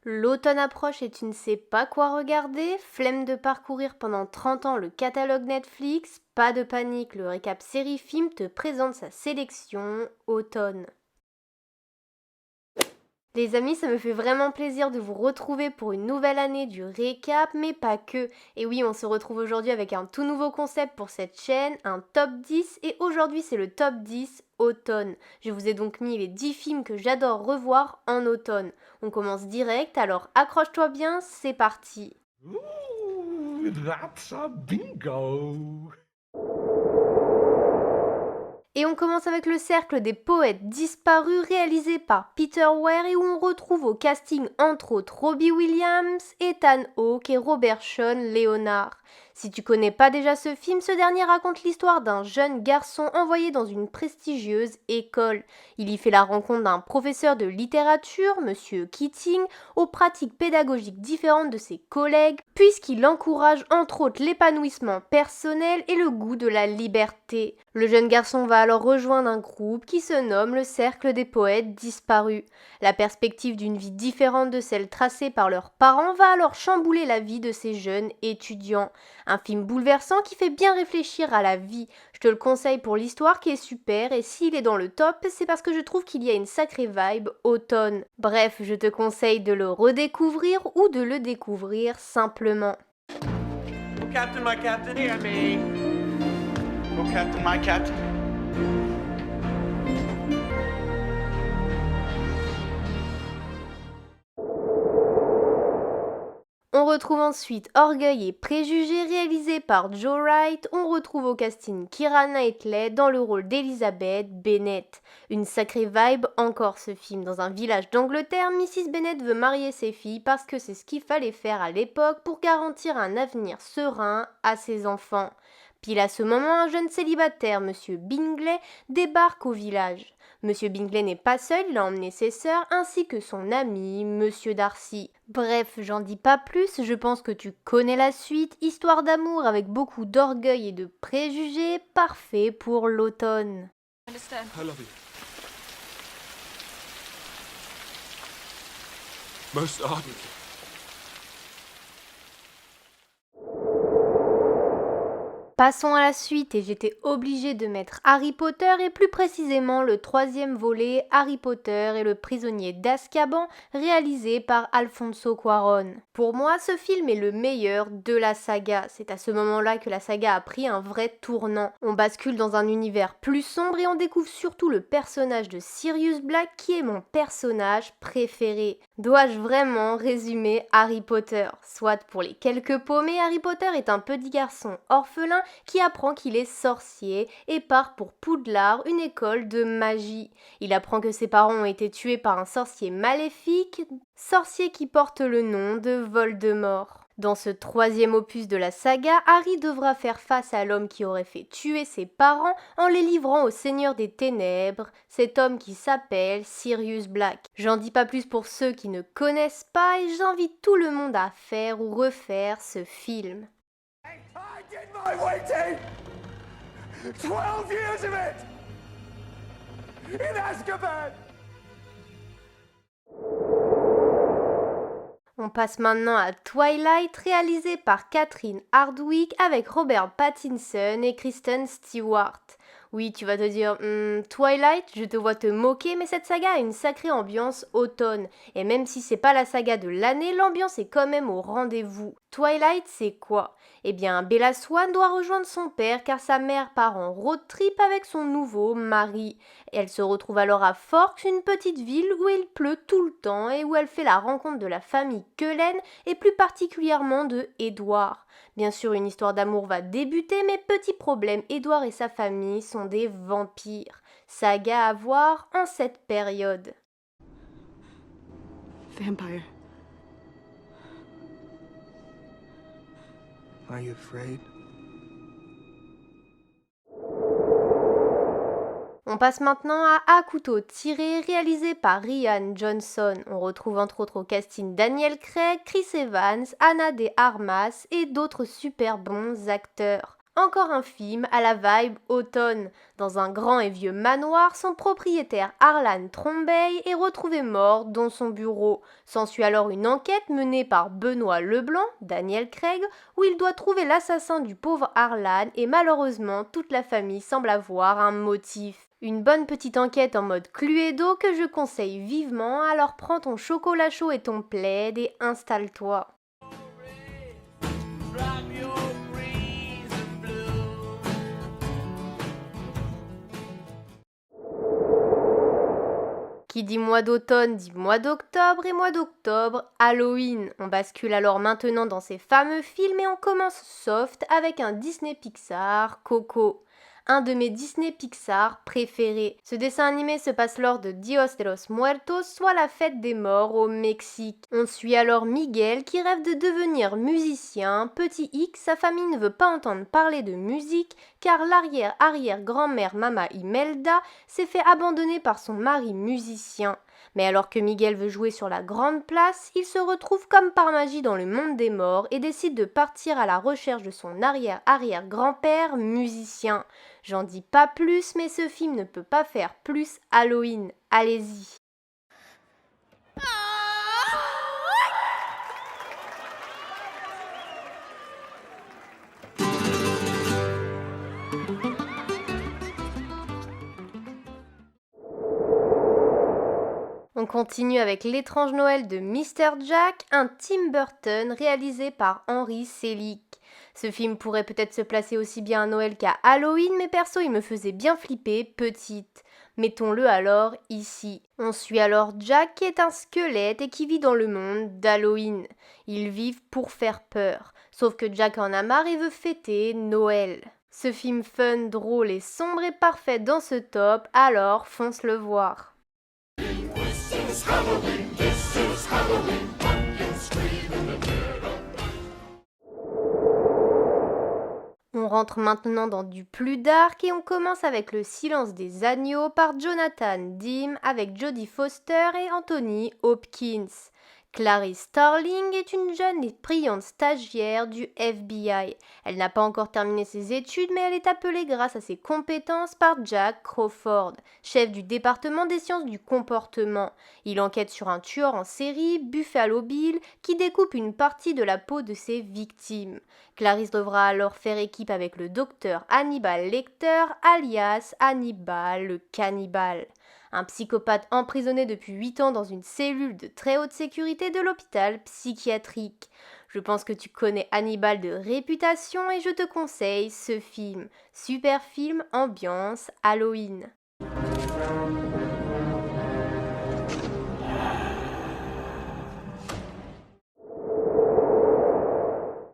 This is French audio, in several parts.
L'automne approche et tu ne sais pas quoi regarder, flemme de parcourir pendant 30 ans le catalogue Netflix, pas de panique, le récap série-film te présente sa sélection automne. Les amis, ça me fait vraiment plaisir de vous retrouver pour une nouvelle année du récap, mais pas que. Et oui, on se retrouve aujourd'hui avec un tout nouveau concept pour cette chaîne, un top 10, et aujourd'hui c'est le top 10 automne. Je vous ai donc mis les 10 films que j'adore revoir en automne. On commence direct, alors accroche-toi bien, c'est parti. Ooh, that's a bingo! Et on commence avec le cercle des poètes disparus réalisé par Peter Weir et où on retrouve au casting entre autres Robbie Williams, Ethan Hawke et Robert Sean Leonard. Si tu connais pas déjà ce film, ce dernier raconte l'histoire d'un jeune garçon envoyé dans une prestigieuse école. Il y fait la rencontre d'un professeur de littérature, Monsieur Keating, aux pratiques pédagogiques différentes de ses collègues, puisqu'il encourage entre autres l'épanouissement personnel et le goût de la liberté. Le jeune garçon va alors rejoindre un groupe qui se nomme le Cercle des Poètes Disparus. La perspective d'une vie différente de celle tracée par leurs parents va alors chambouler la vie de ces jeunes étudiants. Un film bouleversant qui fait bien réfléchir à la vie. Je te le conseille pour l'histoire qui est super et s'il est dans le top, c'est parce que je trouve qu'il y a une sacrée vibe automne. Bref, je te conseille de le redécouvrir ou de le découvrir simplement. Oh, Captain, my Captain, hear me. Oh, Captain, my Captain. On retrouve ensuite Orgueil et Préjugés réalisé par Joe Wright. On retrouve au casting Keira Knightley dans le rôle d'Elizabeth Bennet. Une sacrée vibe encore ce film. Dans un village d'Angleterre, Mrs. Bennet veut marier ses filles parce que c'est ce qu'il fallait faire à l'époque pour garantir un avenir serein à ses enfants. Pile à ce moment, un jeune célibataire, Monsieur Bingley, débarque au village. Monsieur Bingley n'est pas seul, il a emmené ses sœurs ainsi que son ami, Monsieur Darcy. Bref, j'en dis pas plus, je pense que tu connais la suite, histoire d'amour avec beaucoup d'orgueil et de préjugés, parfait pour l'automne. I love you. Most ardently. Passons à la suite et j'étais obligée de mettre Harry Potter et plus précisément le troisième volet Harry Potter et le prisonnier d'Azkaban réalisé par Alfonso Cuarón. Pour moi, ce film est le meilleur de la saga. C'est à ce moment-là que la saga a pris un vrai tournant. On bascule dans un univers plus sombre et on découvre surtout le personnage de Sirius Black qui est mon personnage préféré. Dois-je vraiment résumer Harry Potter? Soit pour les quelques paumés, Harry Potter est un petit garçon orphelin qui apprend qu'il est sorcier et part pour Poudlard, une école de magie. Il apprend que ses parents ont été tués par un sorcier maléfique, sorcier qui porte le nom de Voldemort. Dans ce troisième opus de la saga, Harry devra faire face à l'homme qui aurait fait tuer ses parents en les livrant au Seigneur des Ténèbres, cet homme qui s'appelle Sirius Black. J'en dis pas plus pour ceux qui ne connaissent pas et j'invite tout le monde à faire ou refaire ce film. I did my waiting! 12 years of it! In Azkaban! On passe maintenant à Twilight, réalisé par Catherine Hardwicke avec Robert Pattinson et Kristen Stewart. Oui, tu vas te dire, Twilight, je te vois te moquer, mais cette saga a une sacrée ambiance automne. Et même si c'est pas la saga de l'année, l'ambiance est quand même au rendez-vous. Twilight, c'est quoi? Eh bien, Bella Swan doit rejoindre son père car sa mère part en road trip avec son nouveau mari. Elle se retrouve alors à Forks, une petite ville où il pleut tout le temps et où elle fait la rencontre de la famille Cullen et plus particulièrement de Edward. Bien sûr, une histoire d'amour va débuter, mais petit problème, Edward et sa famille sont des vampires. Saga à voir en cette période. Vampire. Are you afraid? On passe maintenant à couteau tiré, réalisé par Rian Johnson. On retrouve entre autres au casting Daniel Craig, Chris Evans, Ana de Armas et d'autres super bons acteurs. Encore un film à la vibe automne. Dans un grand et vieux manoir, son propriétaire Harlan Trombey est retrouvé mort dans son bureau. S'ensuit alors une enquête menée par Benoît Leblanc, Daniel Craig, où il doit trouver l'assassin du pauvre Harlan et malheureusement toute la famille semble avoir un motif. Une bonne petite enquête en mode Cluedo que je conseille vivement, alors prends ton chocolat chaud et ton plaid et installe-toi. Qui dit mois d'automne dit mois d'octobre et mois d'octobre, Halloween. On bascule alors maintenant dans ces fameux films et on commence soft avec un Disney Pixar, Coco. Un de mes Disney Pixar préférés. Ce dessin animé se passe lors de Dios de los Muertos, soit la fête des morts au Mexique. On suit alors Miguel qui rêve de devenir musicien. Petit X, sa famille ne veut pas entendre parler de musique car l'arrière-arrière-grand-mère Mama Imelda s'est fait abandonner par son mari musicien. Mais alors que Miguel veut jouer sur la grande place, il se retrouve comme par magie dans le monde des morts et décide de partir à la recherche de son arrière-arrière-grand-père musicien. J'en dis pas plus, mais ce film ne peut pas faire plus Halloween. Allez-y. On continue avec L'étrange Noël de Mr. Jack, un Tim Burton réalisé par Henry Selick. Ce film pourrait peut-être se placer aussi bien à Noël qu'à Halloween, mais perso il me faisait bien flipper petite. Mettons-le alors ici. On suit alors Jack qui est un squelette et qui vit dans le monde d'Halloween. Ils vivent pour faire peur, sauf que Jack en a marre et veut fêter Noël. Ce film fun, drôle et sombre est parfait dans ce top, alors fonce le voir. On rentre maintenant dans du plus dark et on commence avec Le silence des agneaux par Jonathan Demme avec Jodie Foster et Anthony Hopkins. Clarice Starling est une jeune et brillante stagiaire du FBI. Elle n'a pas encore terminé ses études, mais elle est appelée grâce à ses compétences par Jack Crawford, chef du département des sciences du comportement. Il enquête sur un tueur en série, Buffalo Bill, qui découpe une partie de la peau de ses victimes. Clarice devra alors faire équipe avec le docteur Hannibal Lecter, alias Hannibal le cannibale. Un psychopathe emprisonné depuis 8 ans dans une cellule de très haute sécurité de l'hôpital psychiatrique. Je pense que tu connais Hannibal de réputation et je te conseille ce film. Super film, ambiance, Halloween.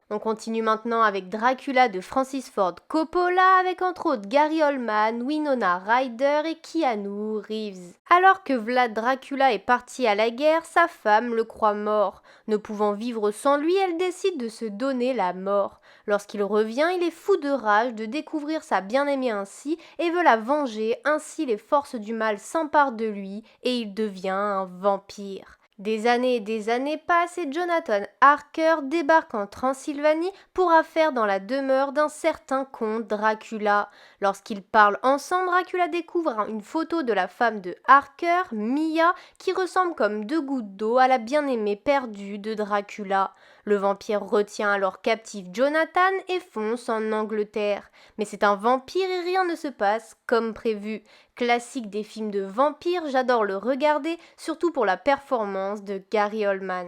On continue maintenant avec Dracula de Francis Ford Coppola avec entre autres Gary Oldman, Winona Ryder et Keanu Reeves. Alors que Vlad Dracula est parti à la guerre, sa femme le croit mort. Ne pouvant vivre sans lui, elle décide de se donner la mort. Lorsqu'il revient, il est fou de rage de découvrir sa bien-aimée ainsi et veut la venger, ainsi les forces du mal s'emparent de lui et il devient un vampire. Des années passent et Jonathan Harker débarque en Transylvanie pour affaire dans la demeure d'un certain comte Dracula. Lorsqu'ils parlent ensemble, Dracula découvre une photo de la femme de Harker, Mia, qui ressemble comme 2 gouttes d'eau à la bien-aimée perdue de Dracula. Le vampire retient alors captif Jonathan et fonce en Angleterre. Mais c'est un vampire et rien ne se passe comme prévu. Classique des films de vampires, j'adore le regarder, surtout pour la performance de Gary Oldman.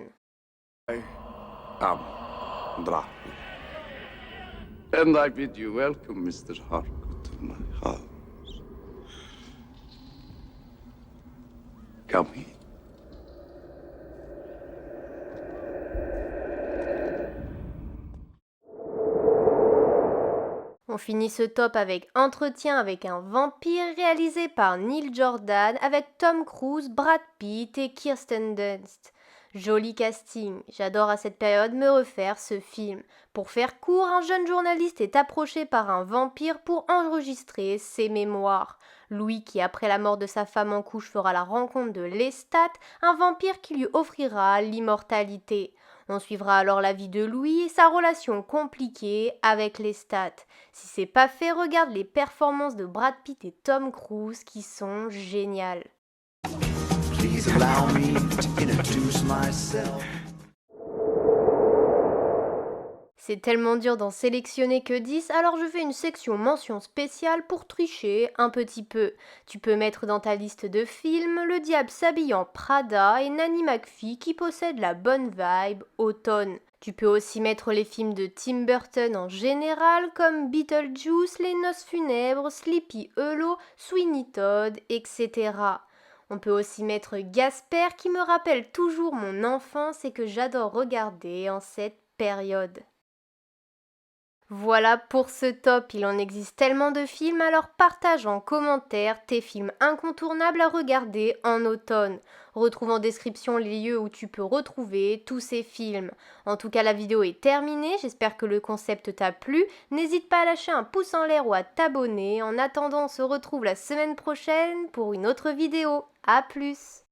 I am Dracula. And I bid you welcome, Mr. Harker, to my house. Come in. On finit ce top avec Entretien avec un vampire réalisé par Neil Jordan avec Tom Cruise, Brad Pitt et Kirsten Dunst. Joli casting, j'adore à cette période me refaire ce film. Pour faire court, un jeune journaliste est approché par un vampire pour enregistrer ses mémoires. Louis, qui après la mort de sa femme en couche fera la rencontre de Lestat, un vampire qui lui offrira l'immortalité. On suivra alors la vie de Louis et sa relation compliquée avec les stats. Si c'est pas fait, regarde les performances de Brad Pitt et Tom Cruise qui sont géniales. Please allow me to introduce myself. C'est tellement dur d'en sélectionner que 10, alors je fais une section mention spéciale pour tricher un petit peu. Tu peux mettre dans ta liste de films Le Diable s'habille en Prada et Nanny McPhee qui possède la bonne vibe automne. Tu peux aussi mettre les films de Tim Burton en général comme Beetlejuice, Les Noces funèbres, Sleepy Hollow, Sweeney Todd, etc. On peut aussi mettre Gasper qui me rappelle toujours mon enfance et que j'adore regarder en cette période. Voilà pour ce top, il en existe tellement de films, alors partage en commentaire tes films incontournables à regarder en automne. Retrouve en description les lieux où tu peux retrouver tous ces films. En tout cas, la vidéo est terminée, j'espère que le concept t'a plu. N'hésite pas à lâcher un pouce en l'air ou à t'abonner. En attendant, on se retrouve la semaine prochaine pour une autre vidéo. À plus!